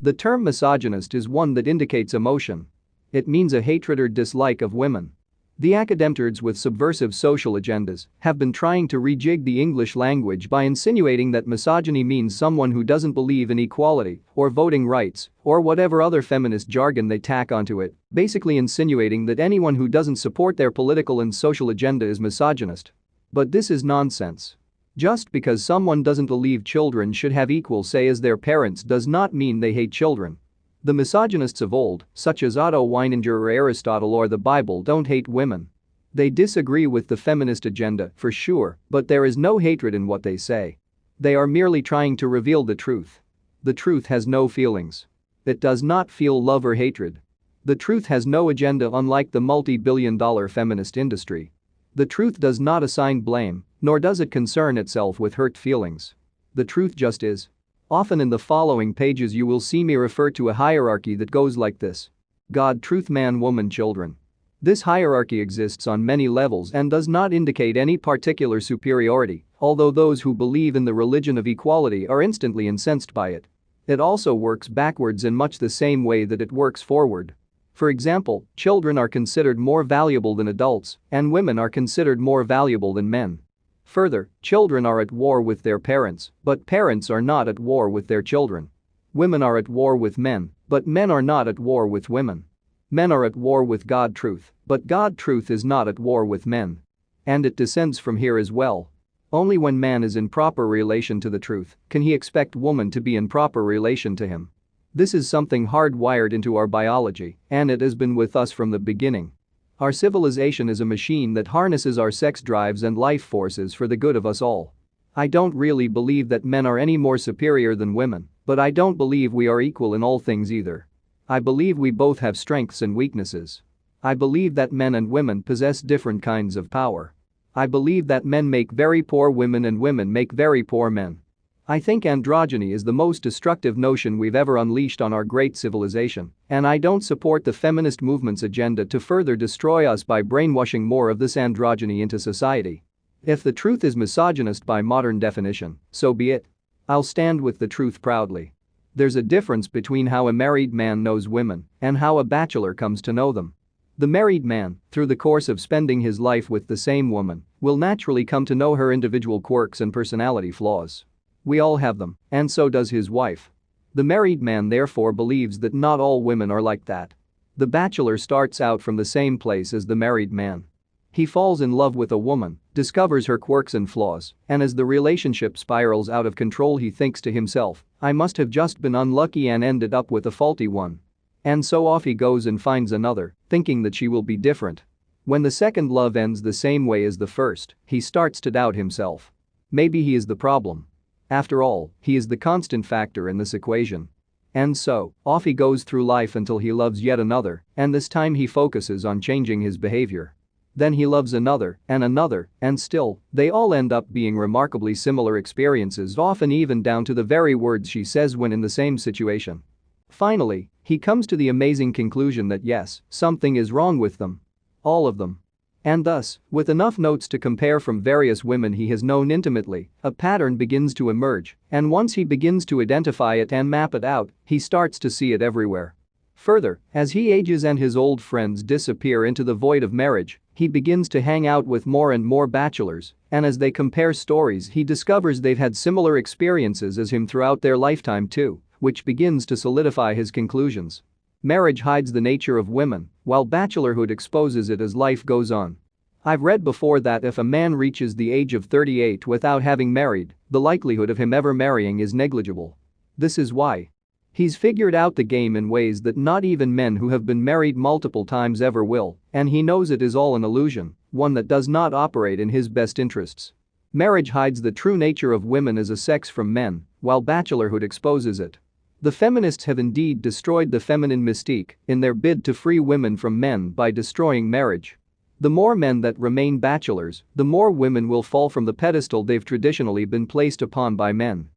The term misogynist is one that indicates emotion. It means a hatred or dislike of women. The academturds with subversive social agendas have been trying to rejig the English language by insinuating that misogyny means someone who doesn't believe in equality or voting rights or whatever other feminist jargon they tack onto it, basically insinuating that anyone who doesn't support their political and social agenda is misogynist. But this is nonsense. Just because someone doesn't believe children should have equal say as their parents does not mean they hate children. The misogynists of old, such as Otto Weininger or Aristotle or the Bible, don't hate women. They disagree with the feminist agenda, for sure, but there is no hatred in what they say. They are merely trying to reveal the truth. The truth has no feelings. It does not feel love or hatred. The truth has no agenda, unlike the multi-billion-dollar feminist industry. The truth does not assign blame, nor does it concern itself with hurt feelings. The truth just is. Often in the following pages you will see me refer to a hierarchy that goes like this: God, truth, man, woman, children. This hierarchy exists on many levels and does not indicate any particular superiority, although those who believe in the religion of equality are instantly incensed by it. It also works backwards in much the same way that it works forward. For example, children are considered more valuable than adults, and women are considered more valuable than men. Further, children are at war with their parents, but parents are not at war with their children. Women are at war with men, but men are not at war with women. Men are at war with God truth, but God truth is not at war with men. And it descends from here as well. Only when man is in proper relation to the truth can he expect woman to be in proper relation to him. This is something hardwired into our biology, and it has been with us from the beginning. Our civilization is a machine that harnesses our sex drives and life forces for the good of us all. I don't really believe that men are any more superior than women, but I don't believe we are equal in all things either. I believe we both have strengths and weaknesses. I believe that men and women possess different kinds of power. I believe that men make very poor women and women make very poor men. I think androgyny is the most destructive notion we've ever unleashed on our great civilization, and I don't support the feminist movement's agenda to further destroy us by brainwashing more of this androgyny into society. If the truth is misogynist by modern definition, so be it. I'll stand with the truth proudly. There's a difference between how a married man knows women and how a bachelor comes to know them. The married man, through the course of spending his life with the same woman, will naturally come to know her individual quirks and personality flaws. We all have them, and so does his wife. The married man therefore believes that not all women are like that. The bachelor starts out from the same place as the married man. He falls in love with a woman, discovers her quirks and flaws, and as the relationship spirals out of control he thinks to himself, I must have just been unlucky and ended up with a faulty one. And so off he goes and finds another, thinking that she will be different. When the second love ends the same way as the first, he starts to doubt himself. Maybe he is the problem. After all, he is the constant factor in this equation. And so, off he goes through life until he loves yet another, and this time he focuses on changing his behavior. Then he loves another, and still, they all end up being remarkably similar experiences, often even down to the very words she says when in the same situation. Finally, he comes to the amazing conclusion that yes, something is wrong with them. All of them. And thus, with enough notes to compare from various women he has known intimately, a pattern begins to emerge, and once he begins to identify it and map it out, he starts to see it everywhere. Further, as he ages and his old friends disappear into the void of marriage, he begins to hang out with more and more bachelors, and as they compare stories he discovers they've had similar experiences as him throughout their lifetime too, which begins to solidify his conclusions. Marriage hides the nature of women, while bachelorhood exposes it as life goes on. I've read before that if a man reaches the age of 38 without having married, the likelihood of him ever marrying is negligible. This is why. He's figured out the game in ways that not even men who have been married multiple times ever will, and he knows it is all an illusion, one that does not operate in his best interests. Marriage hides the true nature of women as a sex from men, while bachelorhood exposes it. The feminists have indeed destroyed the feminine mystique in their bid to free women from men by destroying marriage. The more men that remain bachelors, the more women will fall from the pedestal they've traditionally been placed upon by men.